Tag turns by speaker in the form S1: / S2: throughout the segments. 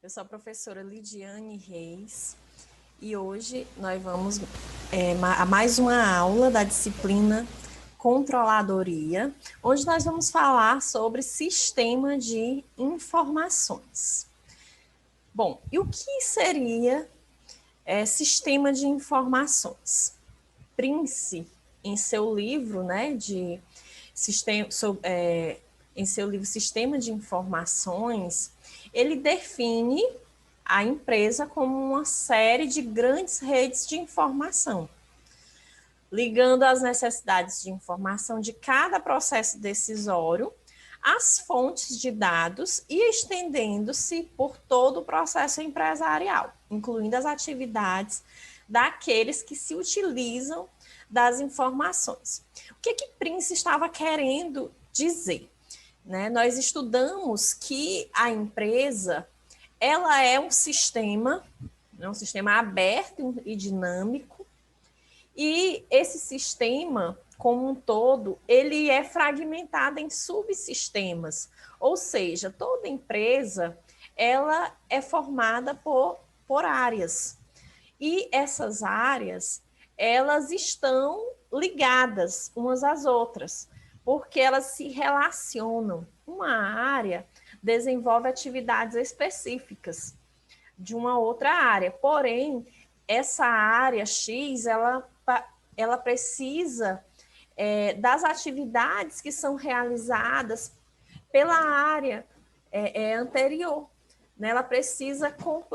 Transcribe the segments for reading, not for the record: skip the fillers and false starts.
S1: Eu sou a professora Lidiane Reis e hoje nós vamos a mais uma aula da disciplina Controladoria, onde nós vamos falar sobre sistema de informações. Bom, e o que seria sistema de informações? Prince, em seu livro, em seu livro Sistema de Informações, ele define a empresa como uma série de grandes redes de informação, ligando as necessidades de informação de cada processo decisório às fontes de dados e estendendo-se por todo o processo empresarial, incluindo as atividades daqueles que se utilizam das informações. O que Prince estava querendo dizer? Nós estudamos que a empresa ela é um sistema aberto e dinâmico, e esse sistema, como um todo, ele é fragmentado em subsistemas, ou seja, toda empresa ela é formada por áreas, e essas áreas elas estão ligadas umas às outras, porque elas se relacionam. Uma área desenvolve atividades específicas de uma outra área, porém, essa área X, ela precisa das atividades que são realizadas pela área anterior.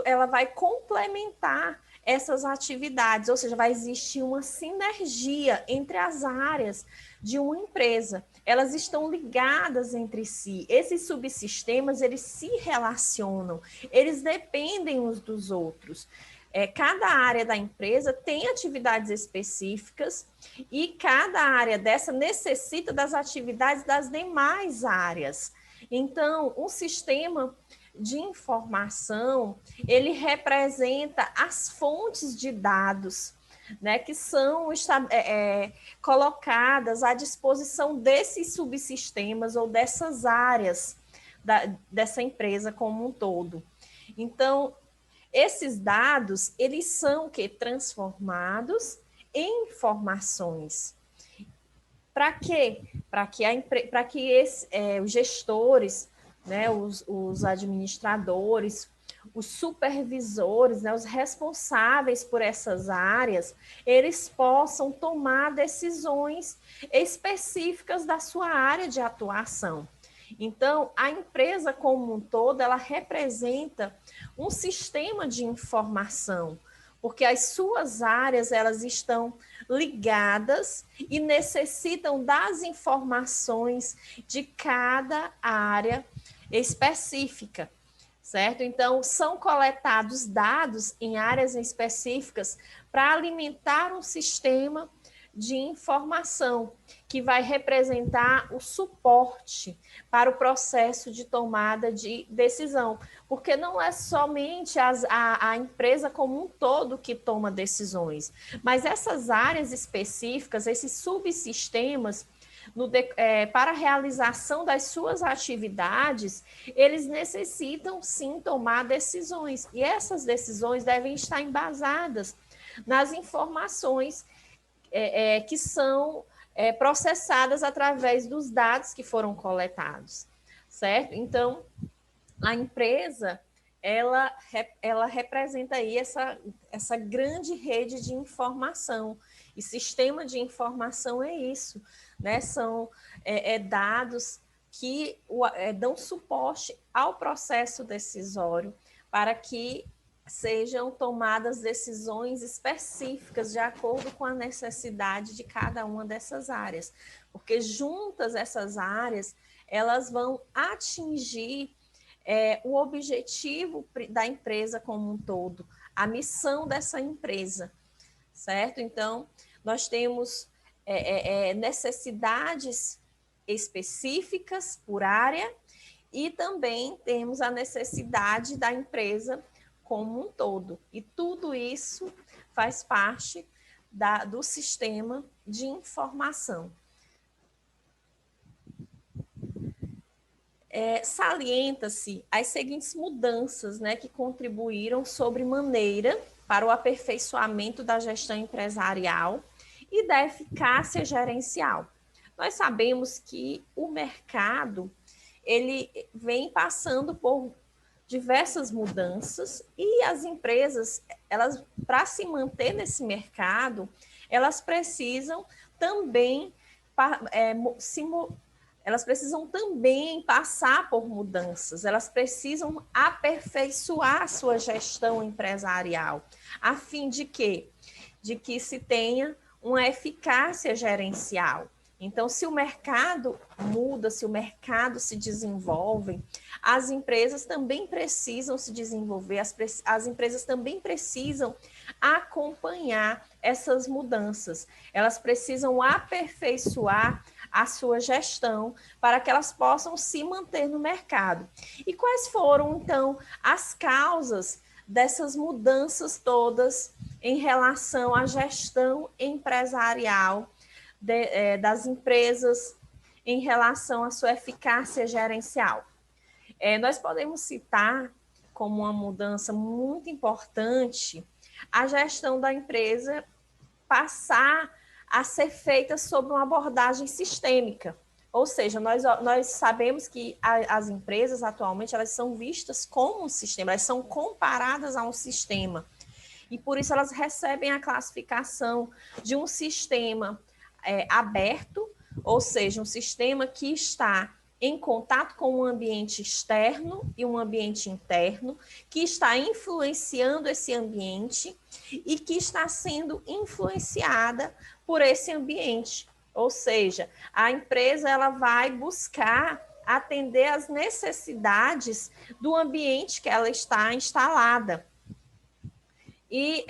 S1: Ela vai complementar essas atividades, ou seja, vai existir uma sinergia entre as áreas de uma empresa. Elas estão ligadas entre si. Esses subsistemas, eles se relacionam, eles dependem uns dos outros. Cada área da empresa tem atividades específicas e cada área dessa necessita das atividades das demais áreas. Então, um sistema de informação, ele representa as fontes de dados, que são colocadas à disposição desses subsistemas ou dessas áreas dessa empresa como um todo. Então, esses dados, eles são transformados em informações. Para quê? Para que os gestores, os administradores, os supervisores, os responsáveis por essas áreas, eles possam tomar decisões específicas da sua área de atuação. Então, a empresa como um todo, ela representa um sistema de informação, porque as suas áreas, elas estão ligadas e necessitam das informações de cada área específica, certo? Então, são coletados dados em áreas específicas para alimentar um sistema de informação que vai representar o suporte para o processo de tomada de decisão, porque não é somente a empresa como um todo que toma decisões, mas essas áreas específicas, esses subsistemas, para a realização das suas atividades, eles necessitam sim tomar decisões, e essas decisões devem estar embasadas nas informações que são processadas através dos dados que foram coletados, certo? Então, a empresa, ela representa aí essa grande rede de informação, e sistema de informação é isso, são dados que dão suporte ao processo decisório para que sejam tomadas decisões específicas de acordo com a necessidade de cada uma dessas áreas, porque juntas essas áreas, elas vão atingir o objetivo da empresa como um todo, a missão dessa empresa, certo? Então, nós temos necessidades específicas por área e também temos a necessidade da empresa como um todo. E tudo isso faz parte do sistema de informação. salienta-se as seguintes mudanças, né, que contribuíram sobremaneira para o aperfeiçoamento da gestão empresarial e da eficácia gerencial. Nós sabemos que o mercado ele vem passando por diversas mudanças e as empresas, elas, para se manter nesse mercado, elas precisam também elas precisam também passar por mudanças, elas precisam aperfeiçoar a sua gestão empresarial, a fim de quê? De que se tenha uma eficácia gerencial. Então, se o mercado muda, se o mercado se desenvolve, as empresas também precisam se desenvolver, as empresas também precisam acompanhar essas mudanças. Elas precisam aperfeiçoar a sua gestão para que elas possam se manter no mercado. E quais foram, então, as causas dessas mudanças todas em relação à gestão empresarial das empresas em relação à sua eficácia gerencial? Nós podemos citar como uma mudança muito importante a gestão da empresa passar a ser feita sob uma abordagem sistêmica. Ou seja, nós sabemos que as empresas atualmente elas são vistas como um sistema, elas são comparadas a um sistema. E por isso elas recebem a classificação de um sistema aberto, ou seja, um sistema que está em contato com um ambiente externo e um ambiente interno, que está influenciando esse ambiente e que está sendo influenciada por esse ambiente. Ou seja, a empresa ela vai buscar atender às necessidades do ambiente que ela está instalada. E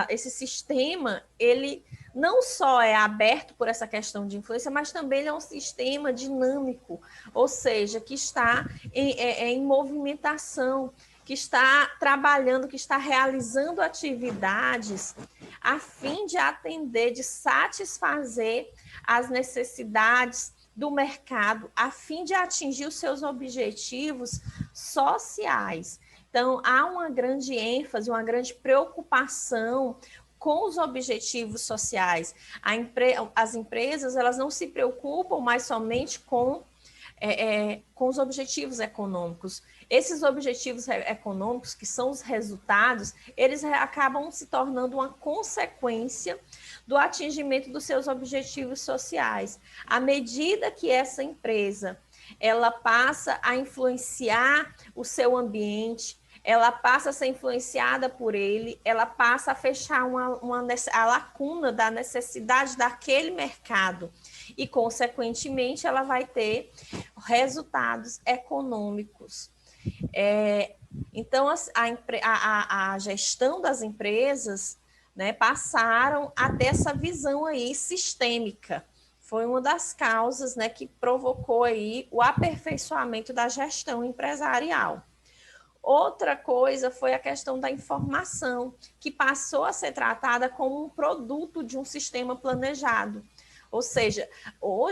S1: esse sistema, ele não só é aberto por essa questão de influência, mas também ele é um sistema dinâmico, ou seja, que está em movimentação, que está trabalhando, que está realizando atividades a fim de atender, de satisfazer as necessidades do mercado, a fim de atingir os seus objetivos sociais. Então, há uma grande ênfase, uma grande preocupação com os objetivos sociais. As empresas elas não se preocupam mais somente com os objetivos econômicos. Esses objetivos econômicos, que são os resultados, eles acabam se tornando uma consequência do atingimento dos seus objetivos sociais. À medida que essa empresa ela passa a influenciar o seu ambiente, ela passa a ser influenciada por ele, ela passa a fechar a lacuna da necessidade daquele mercado e, consequentemente, ela vai ter resultados econômicos. Então, a gestão das empresas, né, passaram a ter essa visão aí sistêmica. Foi uma das causas, né, que provocou aí o aperfeiçoamento da gestão empresarial. Outra coisa foi a questão da informação, que passou a ser tratada como um produto de um sistema planejado. Ou seja,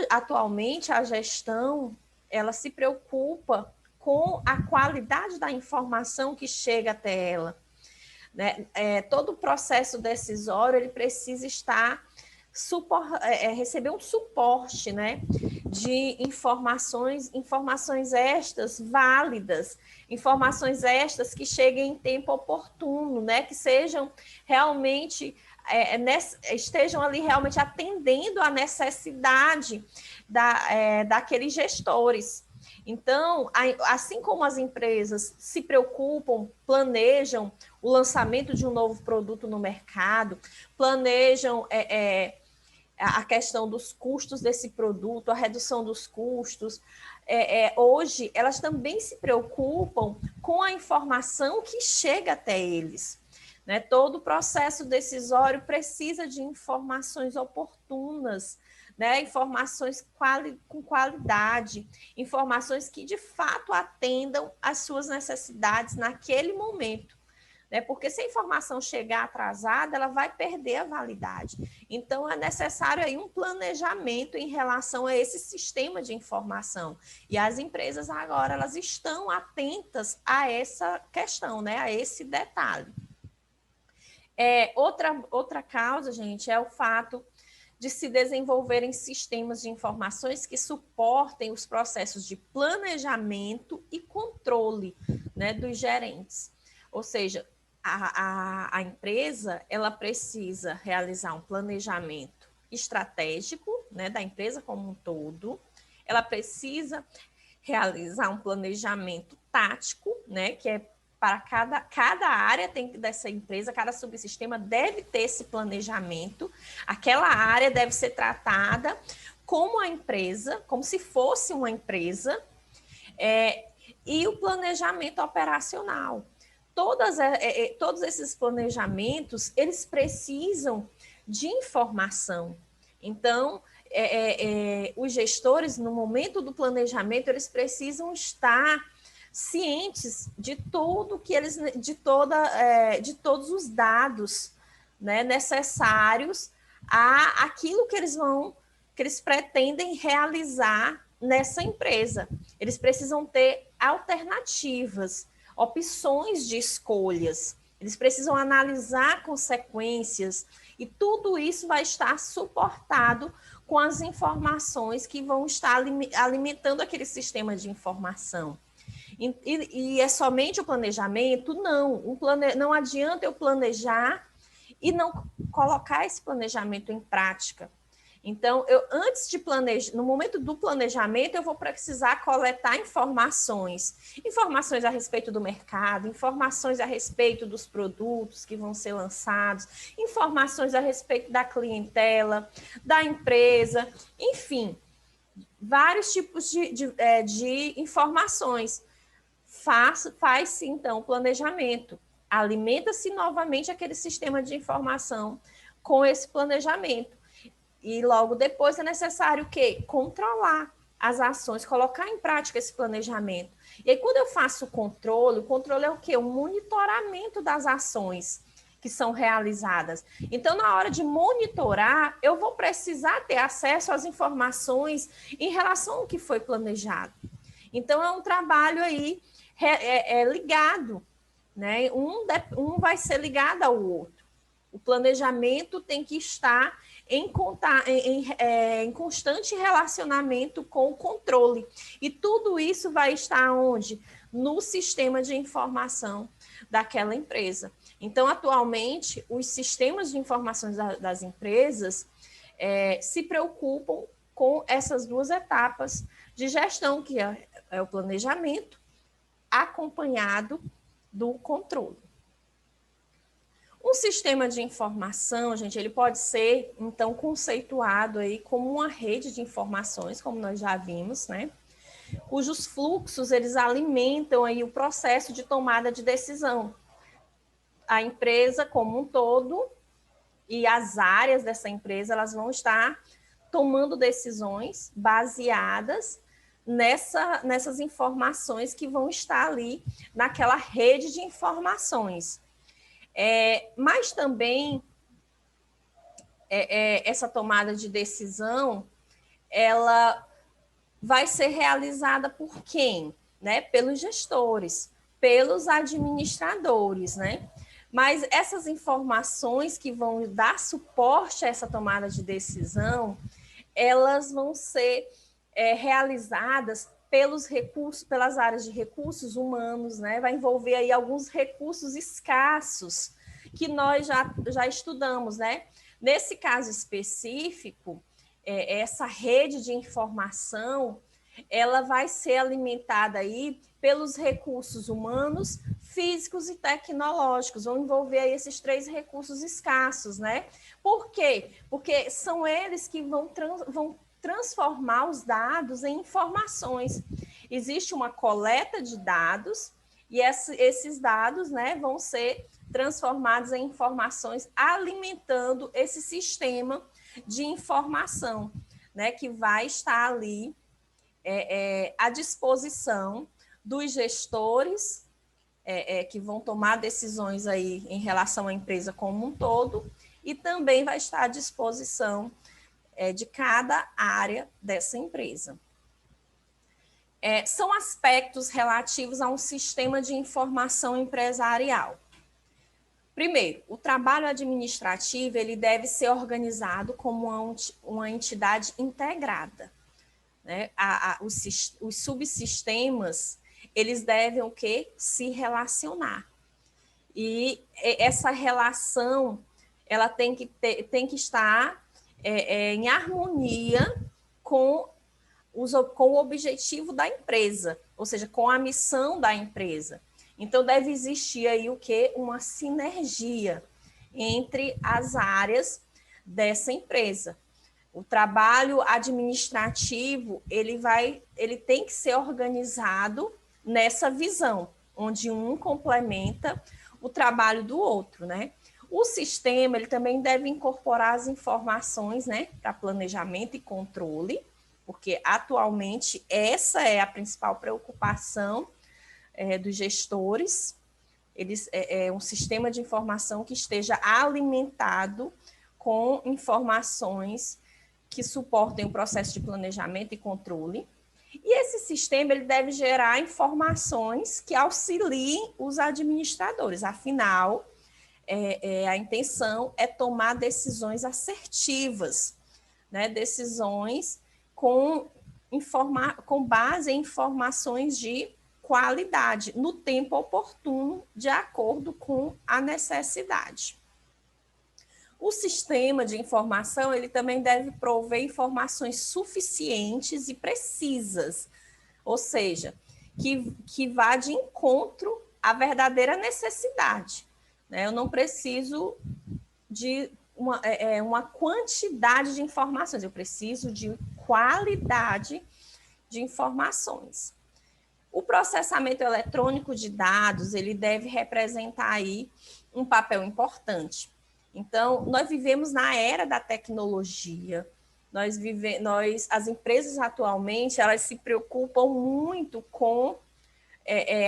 S1: atualmente a gestão ela se preocupa com a qualidade da informação que chega até ela. Né? Todo o processo decisório ele precisa estar receber um suporte, né, de informações estas válidas, informações estas que cheguem em tempo oportuno, né, que sejam realmente estejam ali realmente atendendo à necessidade daqueles gestores. Então, assim como as empresas se preocupam, planejam o lançamento de um novo produto no mercado, planejam a questão dos custos desse produto, a redução dos custos, hoje elas também se preocupam com a informação que chega até eles. Né? Todo o processo decisório precisa de informações oportunas, né? Informações com qualidade, informações que de fato atendam às suas necessidades naquele momento. né? Porque se a informação chegar atrasada, ela vai perder a validade. Então, é necessário aí um planejamento em relação a esse sistema de informação. E as empresas agora, elas estão atentas a essa questão, né? A esse detalhe. Outra causa, gente, é o fato de se desenvolverem sistemas de informações que suportem os processos de planejamento e controle, né, dos gerentes. Ou seja, a empresa, ela precisa realizar um planejamento estratégico, né, da empresa como um todo, ela precisa realizar um planejamento tático, né, que é para cada área dessa empresa, cada subsistema deve ter esse planejamento. Aquela área deve ser tratada como a empresa, como se fosse uma empresa, e o planejamento operacional. Todos esses planejamentos, eles precisam de informação. Então, os gestores, no momento do planejamento, eles precisam estar cientes de tudo que eles, de todos os dados, né, necessários a aquilo que eles pretendem realizar nessa empresa. Eles precisam ter alternativas, opções de escolhas. Eles precisam analisar consequências e tudo isso vai estar suportado com as informações que vão estar alimentando aquele sistema de informação. E é somente o planejamento? Não. Não adianta eu planejar e não colocar esse planejamento em prática. Então, antes de planejar, no momento do planejamento, eu vou precisar coletar informações a respeito do mercado, informações a respeito dos produtos que vão ser lançados, informações a respeito da clientela, da empresa, enfim, vários tipos de informações. Faz-se, então, o planejamento. Alimenta-se novamente aquele sistema de informação com esse planejamento. E logo depois é necessário o quê? Controlar as ações, colocar em prática esse planejamento. E aí, quando eu faço o controle é o quê? O monitoramento das ações que são realizadas. Então, na hora de monitorar, eu vou precisar ter acesso às informações em relação ao que foi planejado. Então, é um trabalho aí ligado, né? Um vai ser ligado ao outro. O planejamento tem que estar em constante relacionamento com o controle. E tudo isso vai estar onde? No sistema de informação daquela empresa. Então, atualmente, os sistemas de informações das empresas se preocupam com essas duas etapas de gestão, que é o planejamento, acompanhado do controle. Um sistema de informação, gente, ele pode ser, então, conceituado aí como uma rede de informações, como nós já vimos, né? Cujos fluxos, eles alimentam aí o processo de tomada de decisão. A empresa como um todo e as áreas dessa empresa, elas vão estar tomando decisões baseadas nessas informações que vão estar ali naquela rede de informações. Mas também essa tomada de decisão, ela vai ser realizada por quem? Né? Pelos gestores, pelos administradores, né? Mas essas informações que vão dar suporte a essa tomada de decisão, elas vão ser realizadas pelos recursos, pelas áreas de recursos humanos, né? Vai envolver aí alguns recursos escassos que nós já estudamos, né? Nesse caso específico, essa rede de informação, ela vai ser alimentada aí pelos recursos humanos, físicos e tecnológicos, vão envolver aí esses 3 recursos escassos, né? Por quê? Porque são eles que vão transformar os dados em informações. Existe uma coleta de dados e esses dados, né, vão ser transformados em informações, alimentando esse sistema de informação, né, que vai estar ali à disposição dos gestores, que vão tomar decisões aí em relação à empresa como um todo, e também vai estar à disposição de cada área dessa empresa. São aspectos relativos a um sistema de informação empresarial. Primeiro, o trabalho administrativo ele deve ser organizado como uma entidade integrada, né? Os subsistemas eles devem o quê? Se relacionar. E essa relação ela tem que estar em harmonia com o objetivo da empresa, ou seja, com a missão da empresa. Então, deve existir aí o quê? Uma sinergia entre as áreas dessa empresa. O trabalho administrativo, ele tem que ser organizado nessa visão, onde um complementa o trabalho do outro, né? O sistema, ele também deve incorporar as informações, né, para planejamento e controle, porque atualmente essa é a principal preocupação dos gestores. Eles um sistema de informação que esteja alimentado com informações que suportem o processo de planejamento e controle. E esse sistema ele deve gerar informações que auxiliem os administradores. Afinal, a intenção é tomar decisões assertivas, né? Decisões com base em informações de qualidade, no tempo oportuno, de acordo com a necessidade. O sistema de informação ele também deve prover informações suficientes e precisas, ou seja, que vá de encontro à verdadeira necessidade, né? Eu não preciso de uma quantidade de informações, eu preciso de qualidade de informações. O processamento eletrônico de dados, ele deve representar aí um papel importante. Então, nós vivemos na era da tecnologia, as empresas atualmente, elas se preocupam muito com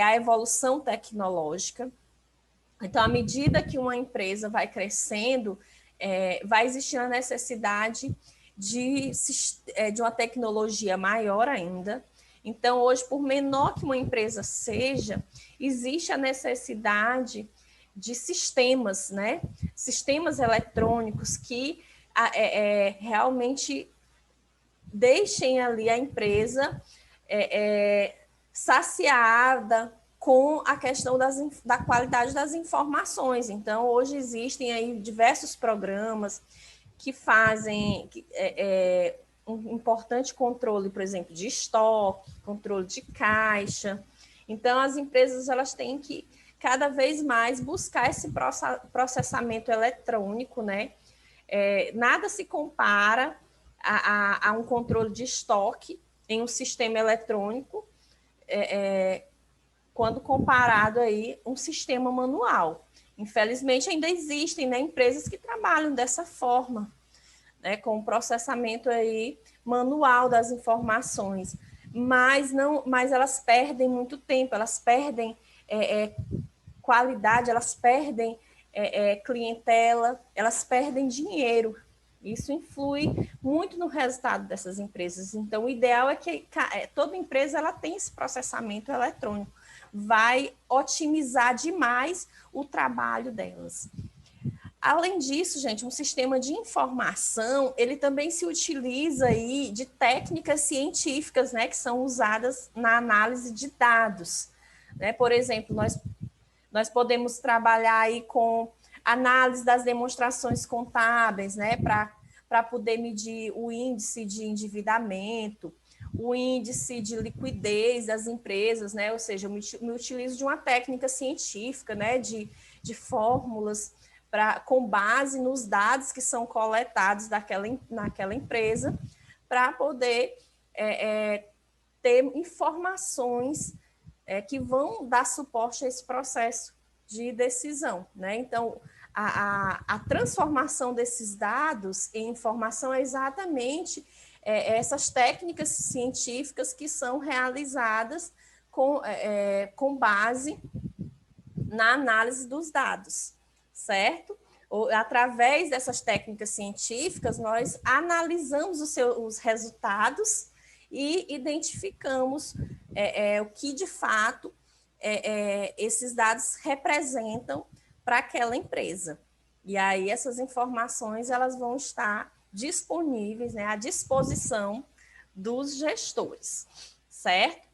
S1: a evolução tecnológica. Então, à medida que uma empresa vai crescendo, vai existir a necessidade de uma tecnologia maior ainda. Então, hoje, por menor que uma empresa seja, existe a necessidade de sistemas, né? Sistemas eletrônicos que realmente deixem ali a empresa saciada com a questão da qualidade das informações. Então, hoje existem aí diversos programas que fazem um importante controle, por exemplo, de estoque, controle de caixa. Então, as empresas elas têm que cada vez mais buscar esse processamento eletrônico, né? Nada se compara a um controle de estoque em um sistema eletrônico, quando comparado aí um sistema manual. Infelizmente, ainda existem, né, empresas que trabalham dessa forma, né, com o processamento aí manual das informações, mas elas perdem muito tempo, elas perdem qualidade, elas perdem clientela, elas perdem dinheiro. Isso influi muito no resultado dessas empresas. Então, o ideal é que toda empresa ela tenha esse processamento eletrônico, vai otimizar demais o trabalho delas. Além disso, gente, um sistema de informação, ele também se utiliza aí de técnicas científicas, né, que são usadas na análise de dados, né? Por exemplo, nós podemos trabalhar aí com análise das demonstrações contábeis, né, para poder medir o índice de endividamento, o índice de liquidez das empresas, né, ou seja, eu me utilizo de uma técnica científica, né, de fórmulas com base nos dados que são coletados naquela empresa, para poder ter informações que vão dar suporte a esse processo de decisão, né? Então, a transformação desses dados em informação é exatamente essas técnicas científicas que são realizadas com base na análise dos dados, certo? Através dessas técnicas científicas, nós analisamos os resultados e identificamos o que, de fato, esses dados representam para aquela empresa. E aí, essas informações elas vão estar disponíveis, né, à disposição dos gestores, certo?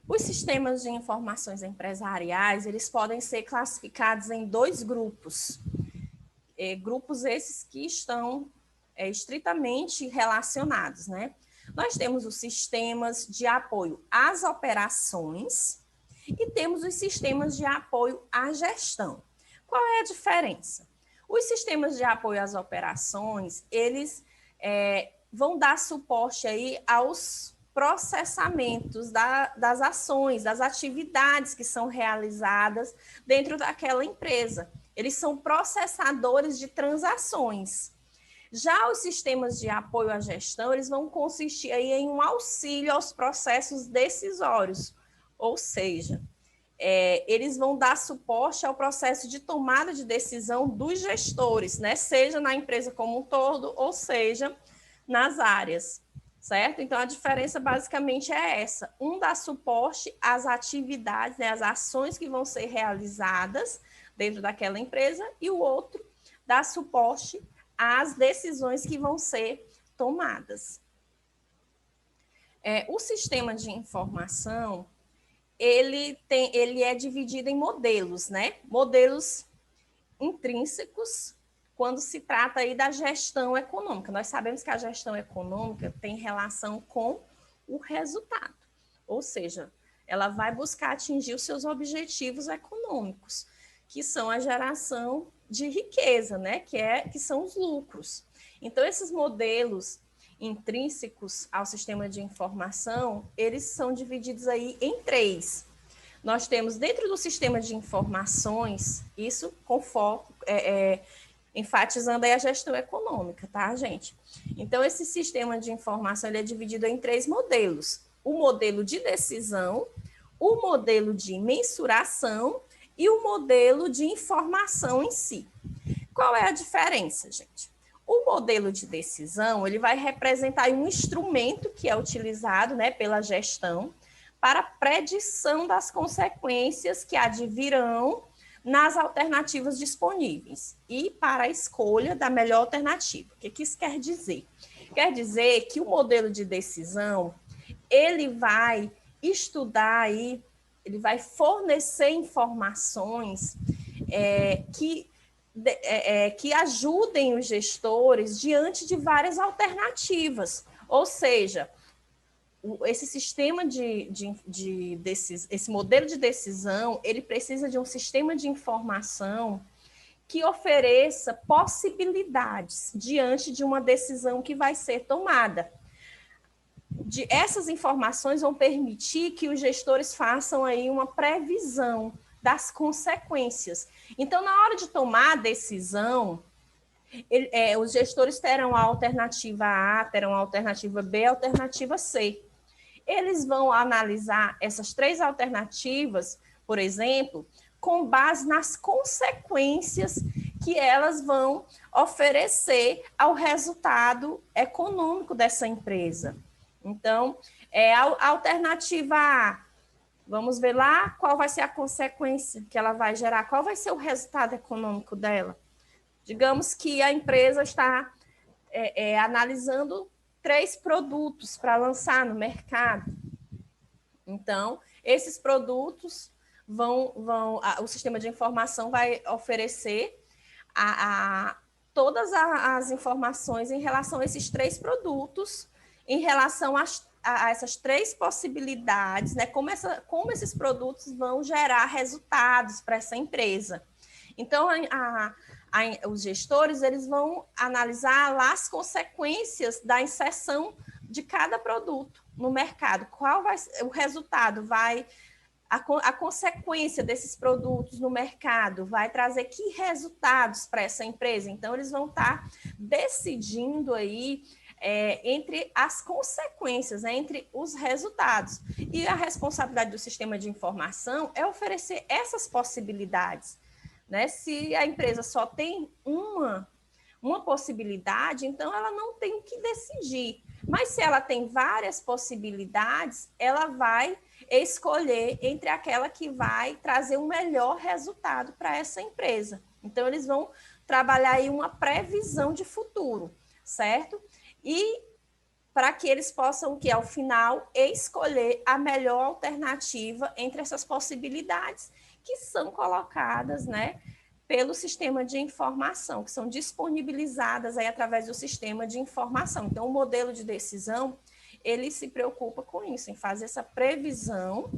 S1: Os sistemas de informações empresariais, eles podem ser classificados em 2 grupos. Grupos esses que estão estritamente relacionados, né? Nós temos os sistemas de apoio às operações e temos os sistemas de apoio à gestão. Qual é a diferença? Os sistemas de apoio às operações, eles vão dar suporte aí aos processamentos das ações, das atividades que são realizadas dentro daquela empresa. Eles são processadores de transações. Já os sistemas de apoio à gestão, eles vão consistir aí em um auxílio aos processos decisórios, ou seja, eles vão dar suporte ao processo de tomada de decisão dos gestores, né? Seja na empresa como um todo, ou seja, nas áreas, certo? Então, a diferença basicamente é essa. Um dá suporte às atividades, né, às ações que vão ser realizadas dentro daquela empresa, e o outro dá suporte às decisões que vão ser tomadas. O sistema de informação, ele é dividido em modelos, né? Modelos intrínsecos, quando se trata aí da gestão econômica. Nós sabemos que a gestão econômica tem relação com o resultado, ou seja, ela vai buscar atingir os seus objetivos econômicos, que são a geração de riqueza, né? Que são os lucros. Então, esses modelos intrínsecos ao sistema de informação, eles são divididos aí em 3. Nós temos dentro do sistema de informações, isso com foco, enfatizando aí a gestão econômica, tá, gente? Então, esse sistema de informação ele é dividido em 3 modelos. O modelo de decisão, o modelo de mensuração e o modelo de informação em si. Qual é a diferença, gente? O modelo de decisão, ele vai representar um instrumento que é utilizado, né, pela gestão para predição das consequências que advirão nas alternativas disponíveis e para a escolha da melhor alternativa. O que isso quer dizer? Quer dizer que o modelo de decisão, ele vai estudar aí, ele vai fornecer informações que ajudem os gestores diante de várias alternativas. Ou seja, esse sistema esse modelo de decisão, ele precisa de um sistema de informação que ofereça possibilidades diante de uma decisão que vai ser tomada. Essas informações vão permitir que os gestores façam aí uma previsão das consequências. Então, na hora de tomar a decisão, os gestores terão a alternativa A, terão a alternativa B, a alternativa C. Eles vão analisar essas 3 alternativas, por exemplo, com base nas consequências que elas vão oferecer ao resultado econômico dessa empresa. Então, a alternativa A, vamos ver lá qual vai ser a consequência que ela vai gerar, qual vai ser o resultado econômico dela. Digamos que a empresa está analisando 3 produtos para lançar no mercado. Então, esses produtos o sistema de informação vai oferecer todas as informações em relação a esses 3 produtos, em relação a essas 3 possibilidades, né? Como esses produtos vão gerar resultados para essa empresa. Então, os gestores eles vão analisar lá as consequências da inserção de cada produto no mercado. Qual vai ser o resultado? A consequência desses produtos no mercado vai trazer que resultados para essa empresa? Então, eles vão estar decidindo aí entre as consequências, né, entre os resultados. E a responsabilidade do sistema de informação é oferecer essas possibilidades. Né? Se a empresa só tem uma possibilidade, então ela não tem o que decidir. Mas se ela tem várias possibilidades, ela vai escolher entre aquela que vai trazer um melhor resultado para essa empresa. Então, eles vão trabalhar aí uma previsão de futuro, certo? E para que eles possam, que ao final, escolher a melhor alternativa entre essas possibilidades que são colocadas, né, pelo sistema de informação, que são disponibilizadas aí através do sistema de informação. Então, o modelo de decisão, ele se preocupa com isso, em fazer essa previsão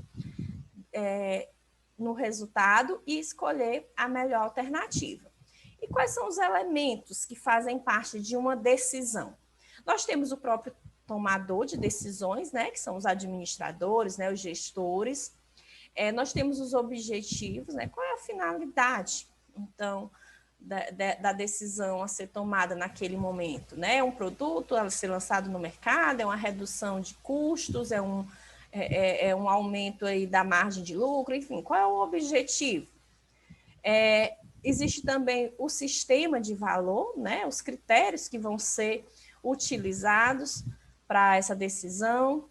S1: no resultado e escolher a melhor alternativa. E quais são os elementos que fazem parte de uma decisão? Nós temos o próprio tomador de decisões, né, que são os administradores, né, os gestores. Nós temos os objetivos, né, qual é a finalidade, então, da decisão a ser tomada naquele momento, né? É um produto a ser lançado no mercado, é uma redução de custos, é um aumento aí da margem de lucro, enfim, qual é o objetivo? Existe também o sistema de valor, né? Os critérios que vão ser utilizados para essa decisão,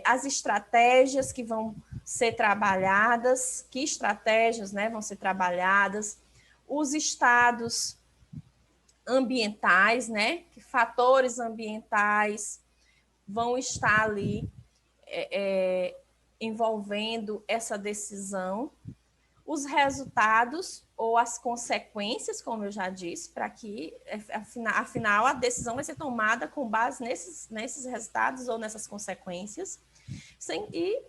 S1: as estratégias que vão ser trabalhadas, que estratégias, né, vão ser trabalhadas, os estados ambientais, né, que fatores ambientais vão estar ali envolvendo essa decisão, os resultados ou as consequências, como eu já disse, para que, afinal, a decisão vai ser tomada com base nesses resultados ou nessas consequências, e,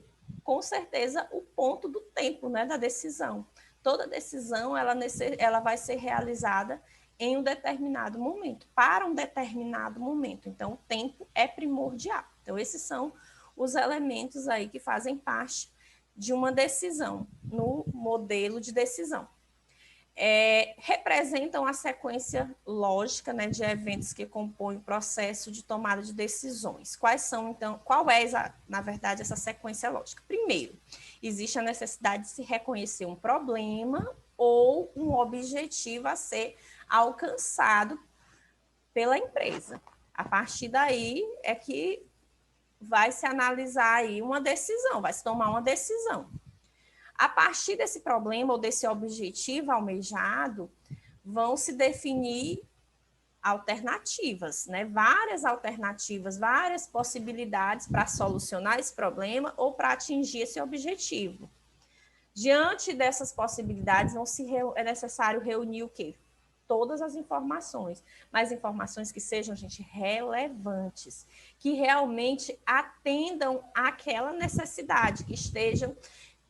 S1: com certeza, o ponto do tempo, né, da decisão. Toda decisão ela vai ser realizada em um determinado momento, para um determinado momento. Então, o tempo é primordial. Então, esses são os elementos aí que fazem parte de uma decisão, no modelo de decisão. Representam a sequência lógica, né, de eventos que compõem o processo de tomada de decisões. Quais são, então, qual é, na verdade, essa sequência lógica? Primeiro, existe a necessidade de se reconhecer um problema ou um objetivo a ser alcançado pela empresa. A partir daí é que vai se analisar aí uma decisão, vai se tomar uma decisão. A partir desse problema ou desse objetivo almejado, vão se definir alternativas, né? Várias alternativas, várias possibilidades para solucionar esse problema ou para atingir esse objetivo. Diante dessas possibilidades, é necessário reunir o quê? Todas as informações, mas informações que sejam, gente, relevantes, que realmente atendam àquela necessidade,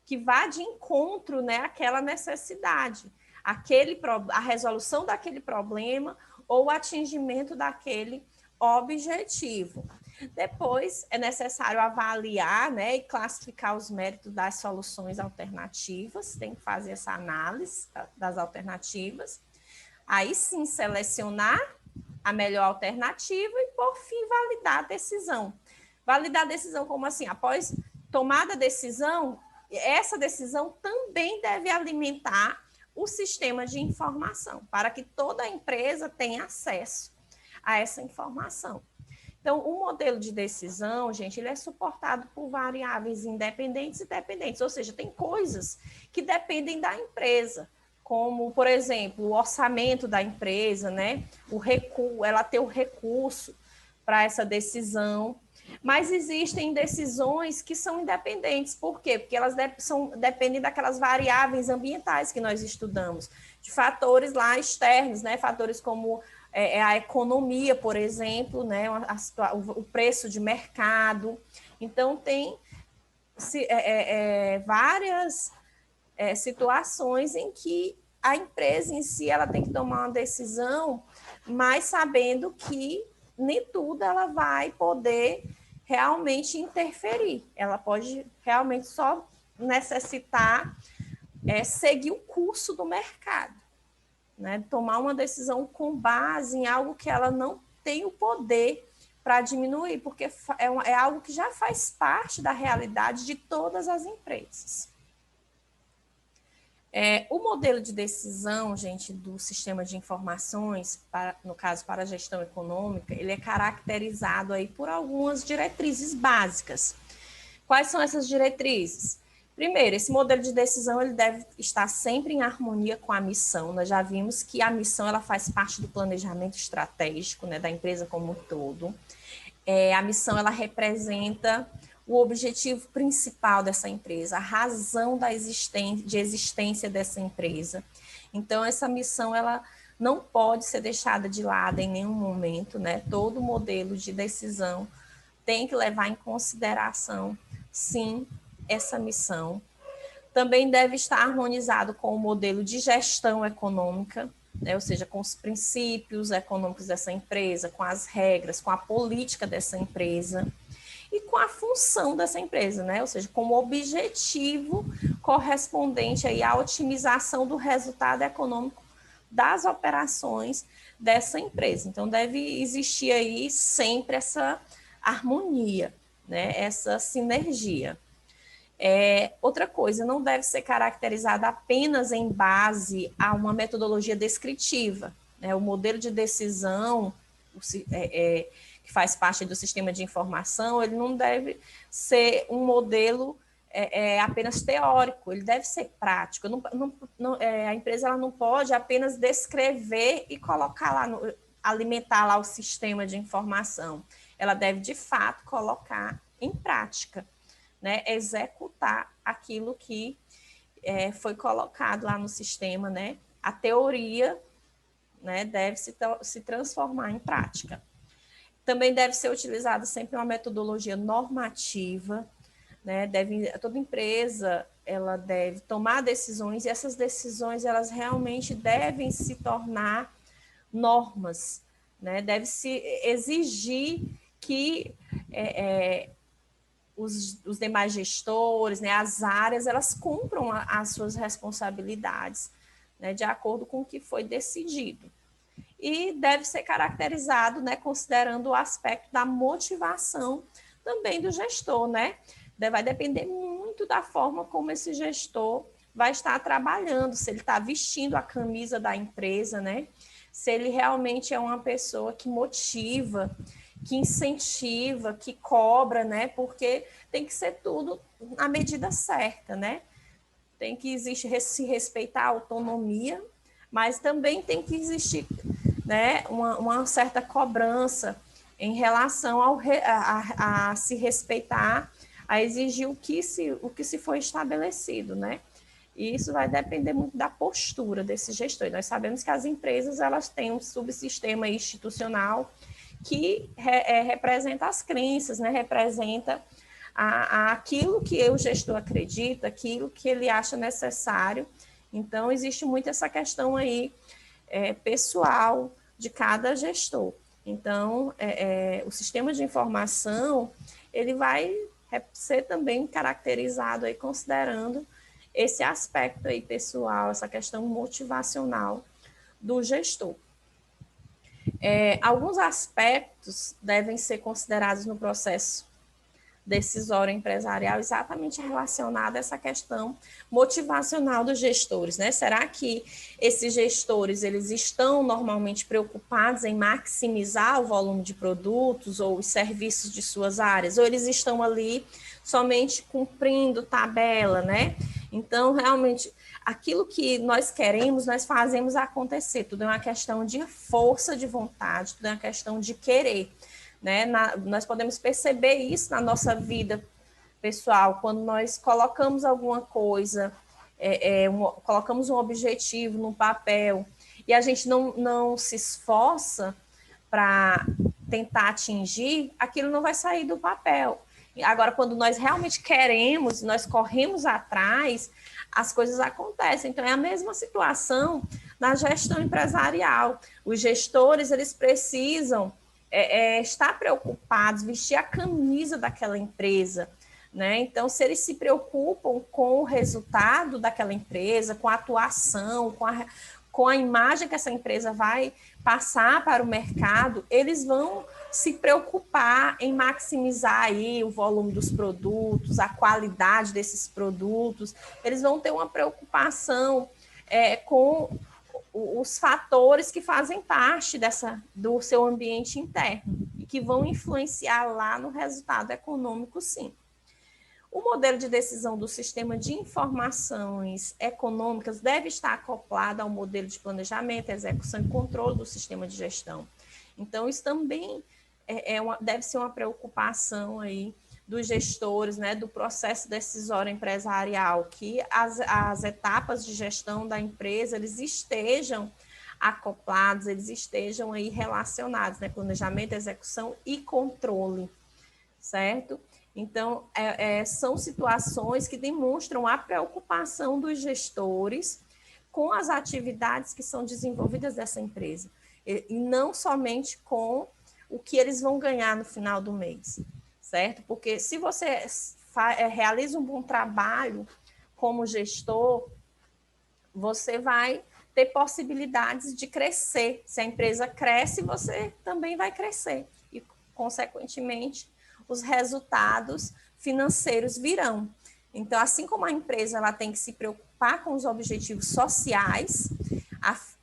S1: que vá de encontro, né, àquela necessidade, a resolução daquele problema ou o atingimento daquele objetivo. Depois, é necessário avaliar, né, e classificar os méritos das soluções alternativas, tem que fazer essa análise das alternativas. Aí sim, selecionar a melhor alternativa e, por fim, validar a decisão. Validar a decisão como assim? Após tomada a decisão, essa decisão também deve alimentar o sistema de informação, para que toda a empresa tenha acesso a essa informação. Então, o modelo de decisão, gente, ele é suportado por variáveis independentes e dependentes, ou seja, tem coisas que dependem da empresa, como, por exemplo, o orçamento da empresa, né? Ela ter o recurso para essa decisão. Mas existem decisões que são independentes. Por quê? Porque elas dependem daquelas variáveis ambientais que nós estudamos, de fatores lá externos, né? Fatores como a economia, por exemplo, né? O preço de mercado. Então, tem várias situações em que a empresa em si ela tem que tomar uma decisão, mas sabendo que nem tudo ela vai poder realmente interferir. Ela pode realmente só necessitar seguir o curso do mercado, né? Tomar uma decisão com base em algo que ela não tem o poder para diminuir, porque é algo que já faz parte da realidade de todas as empresas. O modelo de decisão, gente, do sistema de informações, no caso para a gestão econômica, ele é caracterizado aí por algumas diretrizes básicas. Quais são essas diretrizes? Primeiro, esse modelo de decisão ele deve estar sempre em harmonia com a missão. Nós já vimos que a missão ela faz parte do planejamento estratégico, né, da empresa como um todo. A missão ela representa o objetivo principal dessa empresa, a razão de existência dessa empresa. Então, essa missão ela não pode ser deixada de lado em nenhum momento, né? Todo modelo de decisão tem que levar em consideração, sim, essa missão. Também deve estar harmonizado com o modelo de gestão econômica, né? Ou seja, com os princípios econômicos dessa empresa, com as regras, com a política dessa empresa e com a função dessa empresa, né? Ou seja, com o objetivo correspondente aí à otimização do resultado econômico das operações dessa empresa. Então, deve existir aí sempre essa harmonia, né? Essa sinergia. Outra coisa, não deve ser caracterizada apenas em base a uma metodologia descritiva, né? O modelo de decisão que faz parte do sistema de informação, ele não deve ser um modelo apenas teórico, ele deve ser prático. A empresa ela não pode apenas descrever e colocar lá, alimentar lá o sistema de informação. Ela deve, de fato, colocar em prática, né? Executar aquilo que foi colocado lá no sistema, né? A teoria, né, deve se transformar em prática. Também deve ser utilizada sempre uma metodologia normativa, né? Toda empresa ela deve tomar decisões e essas decisões elas realmente devem se tornar normas, né? Deve-se exigir que os demais gestores, né, as áreas, elas cumpram as suas responsabilidades, né, de acordo com o que foi decidido. E deve ser caracterizado, né, considerando o aspecto da motivação também do gestor, né? Vai depender muito da forma como esse gestor vai estar trabalhando, se ele está vestindo a camisa da empresa, né? Se ele realmente é uma pessoa que motiva, que incentiva, que cobra, né? Porque tem que ser tudo na medida certa, né? Tem que existir, se respeitar a autonomia, mas também tem que existir, né, uma certa cobrança em relação a se respeitar, a exigir o que se foi estabelecido, né? E isso vai depender muito da postura desse gestor. Nós sabemos que as empresas elas têm um subsistema institucional que representa as crenças, né? Representa aquilo que o gestor acredita, aquilo que ele acha necessário. Então, existe muito essa questão aí pessoal de cada gestor. Então, o sistema de informação, ele vai ser também caracterizado aí considerando esse aspecto aí pessoal, essa questão motivacional do gestor. Alguns aspectos devem ser considerados no processo decisório empresarial exatamente relacionado a essa questão motivacional dos gestores, né? Será que esses gestores, eles estão normalmente preocupados em maximizar o volume de produtos ou os serviços de suas áreas, ou eles estão ali somente cumprindo tabela, né? Então, realmente, aquilo que nós queremos, nós fazemos acontecer, tudo é uma questão de força de vontade, tudo é uma questão de querer. Né? Nós podemos perceber isso na nossa vida pessoal, quando nós colocamos alguma coisa, colocamos um objetivo no papel e a gente não se esforça para tentar atingir, aquilo não vai sair do papel. Agora, quando nós realmente queremos, nós corremos atrás, as coisas acontecem. Então, é a mesma situação na gestão empresarial. Os gestores, eles precisam estar preocupados, vestir a camisa daquela empresa, né? Então, se eles se preocupam com o resultado daquela empresa, com a atuação, com a imagem que essa empresa vai passar para o mercado, eles vão se preocupar em maximizar aí o volume dos produtos, a qualidade desses produtos, eles vão ter uma preocupação com os fatores que fazem parte do seu ambiente interno e que vão influenciar lá no resultado econômico, sim. O modelo de decisão do sistema de informações econômicas deve estar acoplado ao modelo de planejamento, execução e controle do sistema de gestão. Então, isso também deve ser uma preocupação aí dos gestores, né, do processo decisório empresarial, que as etapas de gestão da empresa, eles estejam acoplados, eles estejam aí relacionados, né, planejamento, execução e controle, certo? Então, são situações que demonstram a preocupação dos gestores com as atividades que são desenvolvidas dessa empresa, e não somente com o que eles vão ganhar no final do mês, certo? Porque se você realiza um bom trabalho como gestor, você vai ter possibilidades de crescer. Se a empresa cresce, você também vai crescer. E, consequentemente, os resultados financeiros virão. Então, assim como a empresa ela tem que se preocupar com os objetivos sociais,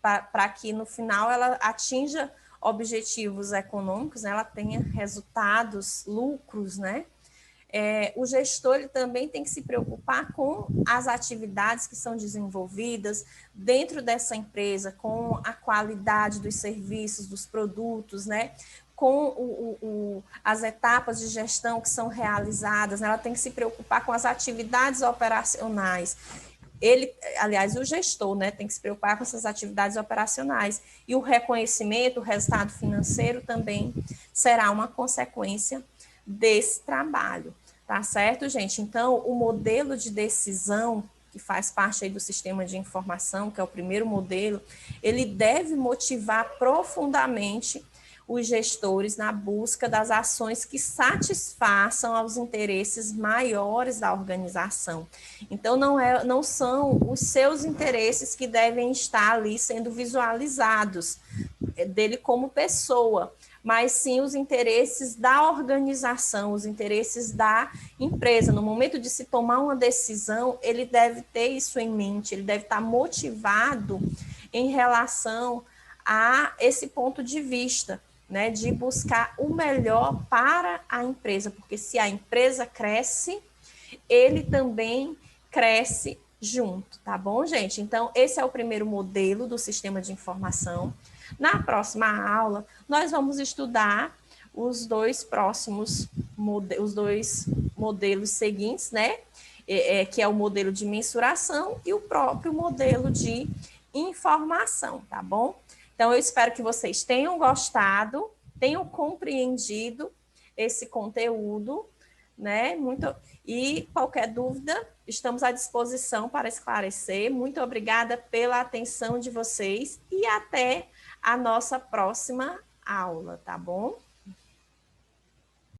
S1: para que no final ela atinja objetivos econômicos, né, ela tenha resultados, lucros, né? O gestor ele também tem que se preocupar com as atividades que são desenvolvidas dentro dessa empresa, com a qualidade dos serviços, dos produtos, né? Com as etapas de gestão que são realizadas, né? Ela tem que se preocupar com as atividades operacionais. Aliás, o gestor, né, tem que se preocupar com essas atividades operacionais. E o reconhecimento, o resultado financeiro também será uma consequência desse trabalho, tá certo, gente? Então, o modelo de decisão, que faz parte aí do sistema de informação, que é o primeiro modelo, ele deve motivar profundamente os gestores na busca das ações que satisfaçam aos interesses maiores da organização. Então, não são os seus interesses que devem estar ali sendo visualizados dele como pessoa, mas sim os interesses da organização, os interesses da empresa. No momento de se tomar uma decisão, ele deve ter isso em mente, ele deve estar motivado em relação a esse ponto de vista, né, de buscar o melhor para a empresa, porque se a empresa cresce, ele também cresce junto, tá bom, gente? Então, esse é o primeiro modelo do sistema de informação. Na próxima aula, nós vamos estudar os dois modelos seguintes, né? Que é o modelo de mensuração e o próprio modelo de informação, tá bom? Então, eu espero que vocês tenham gostado, tenham compreendido esse conteúdo, né? E qualquer dúvida, estamos à disposição para esclarecer. Muito obrigada pela atenção de vocês e até a nossa próxima aula, tá bom?